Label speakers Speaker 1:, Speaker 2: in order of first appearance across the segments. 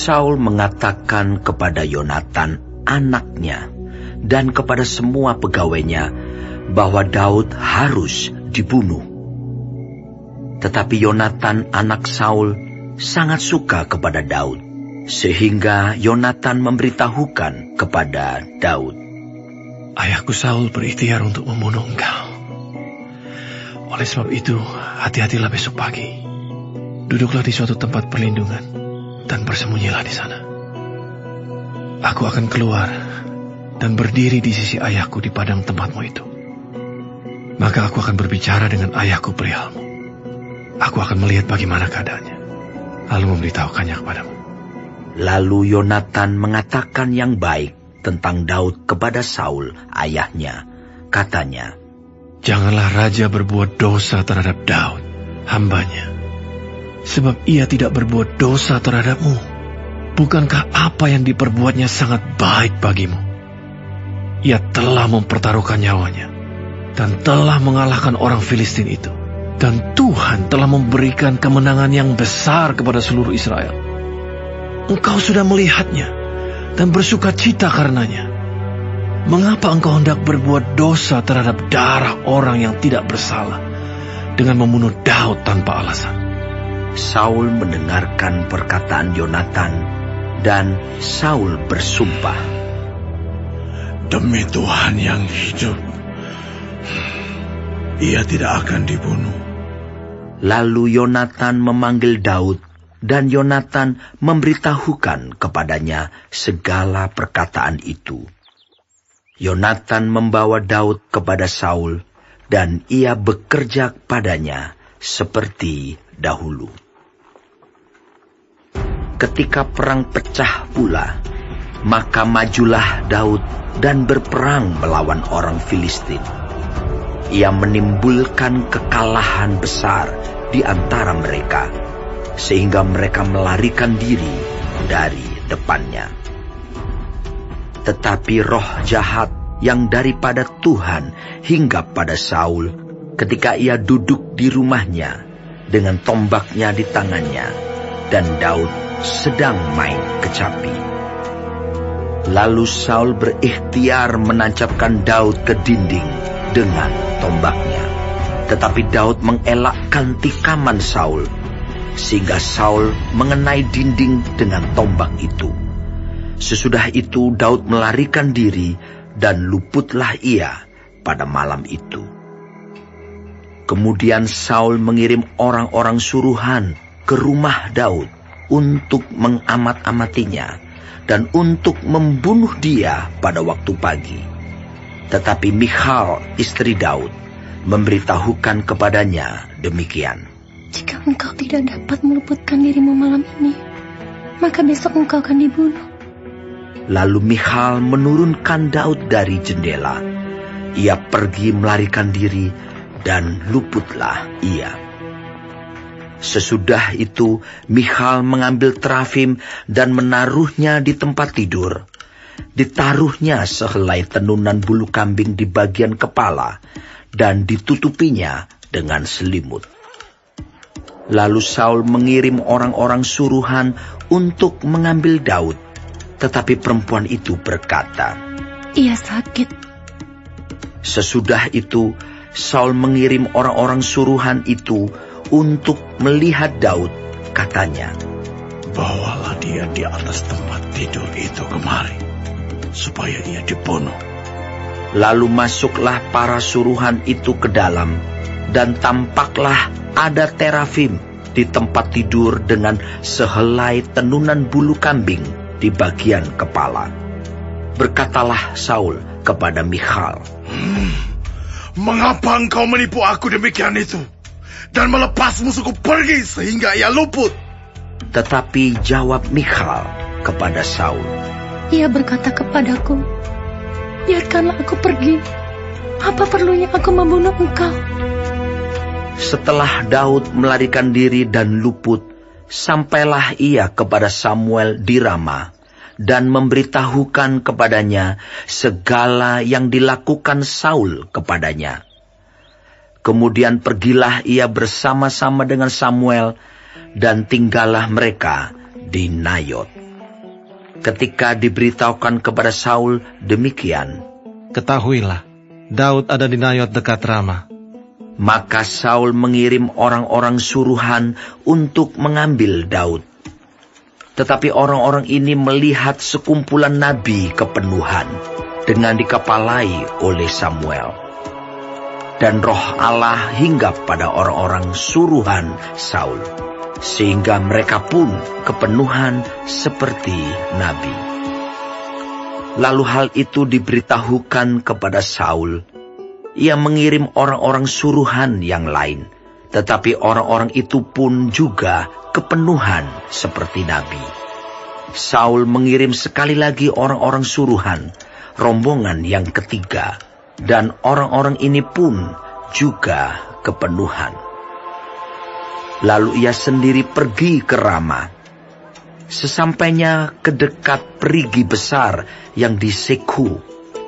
Speaker 1: Saul mengatakan kepada Yonatan, anaknya, dan kepada semua pegawainya bahwa Daud harus dibunuh. Tetapi Yonatan, anak Saul, sangat suka kepada Daud, sehingga Yonatan memberitahukan kepada Daud,
Speaker 2: ayahku Saul berikhtiar untuk membunuh engkau. Oleh sebab itu, hati-hatilah besok pagi. Duduklah di suatu tempat perlindungan dan bersembunyilah di sana. Aku akan keluar dan berdiri di sisi ayahku di padang tempatmu itu. Maka aku akan berbicara dengan ayahku perihalmu. Aku akan melihat bagaimana keadaannya, lalu memberitahukannya kepadamu.
Speaker 1: Lalu Yonatan mengatakan yang baik tentang Daud kepada Saul, ayahnya. Katanya,
Speaker 2: janganlah raja berbuat dosa terhadap Daud, hambanya. Sebab ia tidak berbuat dosa terhadapmu. Bukankah apa yang diperbuatnya sangat baik bagimu? Ia telah mempertaruhkan nyawanya dan telah mengalahkan orang Filistin itu. Dan Tuhan telah memberikan kemenangan yang besar kepada seluruh Israel. Engkau sudah melihatnya dan bersuka cita karenanya. Mengapa engkau hendak berbuat dosa terhadap darah orang yang tidak bersalah dengan membunuh Daud tanpa alasan?
Speaker 1: Saul mendengarkan perkataan Yonatan, dan Saul bersumpah,
Speaker 3: demi Tuhan yang hidup, ia tidak akan dibunuh.
Speaker 1: Lalu Yonatan memanggil Daud, dan Yonatan memberitahukan kepadanya segala perkataan itu. Yonatan membawa Daud kepada Saul, dan ia bekerja padanya seperti dahulu. Ketika perang pecah pula, maka majulah Daud dan berperang melawan orang Filistin. Ia menimbulkan kekalahan besar di antara mereka, sehingga mereka melarikan diri dari depannya. Tetapi roh jahat yang daripada Tuhan hinggap pada Saul ketika ia duduk di rumahnya dengan tombaknya di tangannya, dan Daud sedang main kecapi. Lalu Saul berikhtiar menancapkan Daud ke dinding dengan tombaknya. Tetapi Daud mengelakkan tikaman Saul, sehingga Saul mengenai dinding dengan tombak itu. Sesudah itu Daud melarikan diri, dan luputlah ia pada malam itu. Kemudian Saul mengirim orang-orang suruhan ke rumah Daud untuk mengamat-amatinya dan untuk membunuh dia pada waktu pagi. Tetapi Michal, istri Daud, memberitahukan kepadanya demikian.
Speaker 4: Jika engkau tidak dapat meluputkan dirimu malam ini, maka besok engkau akan dibunuh.
Speaker 1: Lalu Michal menurunkan Daud dari jendela. Ia pergi melarikan diri, dan luputlah ia. Sesudah itu Michal mengambil terafim dan menaruhnya di tempat tidur. Ditaruhnya sehelai tenunan bulu kambing di bagian kepala, dan ditutupinya dengan selimut. Lalu Saul mengirim orang-orang suruhan untuk mengambil Daud, tetapi perempuan itu berkata,
Speaker 4: ia sakit.
Speaker 1: Sesudah itu Saul mengirim orang-orang suruhan itu untuk melihat Daud. Katanya,
Speaker 3: bawalah dia di atas tempat tidur itu kemari, supaya ia dibunuh.
Speaker 1: Lalu masuklah para suruhan itu ke dalam, dan tampaklah ada terafim di tempat tidur dengan sehelai tenunan bulu kambing di bagian kepala. Berkatalah Saul kepada Michal,
Speaker 3: mengapa engkau menipu aku demikian itu, dan melepas musuhku pergi sehingga ia luput?
Speaker 1: Tetapi jawab Michal kepada Saul,
Speaker 4: ia berkata kepadaku, biarkanlah aku pergi. Apa perlunya aku membunuh engkau?
Speaker 1: Setelah Daud melarikan diri dan luput, sampailah ia kepada Samuel di Rama, dan memberitahukan kepadanya segala yang dilakukan Saul kepadanya. Kemudian pergilah ia bersama-sama dengan Samuel, dan tinggallah mereka di Nayot. Ketika diberitahukan kepada Saul demikian,
Speaker 5: "Ketahuilah, Daud ada di Nayot dekat Rama."
Speaker 1: maka Saul mengirim orang-orang suruhan untuk mengambil Daud. Tetapi orang-orang ini melihat sekumpulan nabi kepenuhan dengan dikepalai oleh Samuel. Dan roh Allah hinggap pada orang-orang suruhan Saul, sehingga mereka pun kepenuhan seperti nabi. Lalu hal itu diberitahukan kepada Saul. Ia mengirim orang-orang suruhan yang lain, tetapi orang-orang itu pun juga kepenuhan seperti nabi. Saul mengirim sekali lagi orang-orang suruhan, rombongan yang ketiga, dan orang-orang ini pun juga kepenuhan. Lalu ia sendiri pergi ke Rama. Sesampainya ke dekat perigi besar yang di Sekhu,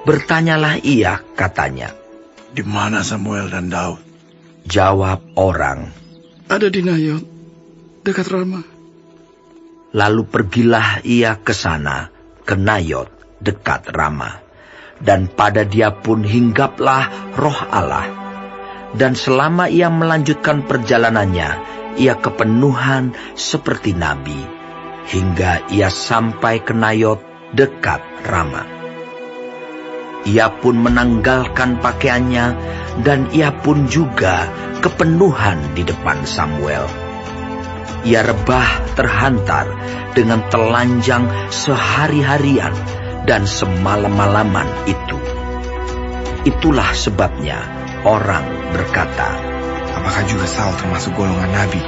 Speaker 1: bertanyalah ia, katanya,
Speaker 3: "Di mana Samuel dan Daud?"
Speaker 1: Jawab orang,
Speaker 3: "Ada di Nayot, dekat Rama."
Speaker 1: Lalu pergilah ia ke sana, ke Nayot, dekat Rama. Dan pada dia pun hinggaplah roh Allah. Dan selama ia melanjutkan perjalanannya, ia kepenuhan seperti nabi, hingga ia sampai ke Nayot dekat Rama. Ia pun menanggalkan pakaiannya, dan ia pun juga kepenuhan di depan Samuel. Ia rebah terhantar dengan telanjang sehari-harian dan semalam-malaman itu. Itulah sebabnya orang berkata,
Speaker 6: "Apakah juga Saul termasuk golongan nabi?"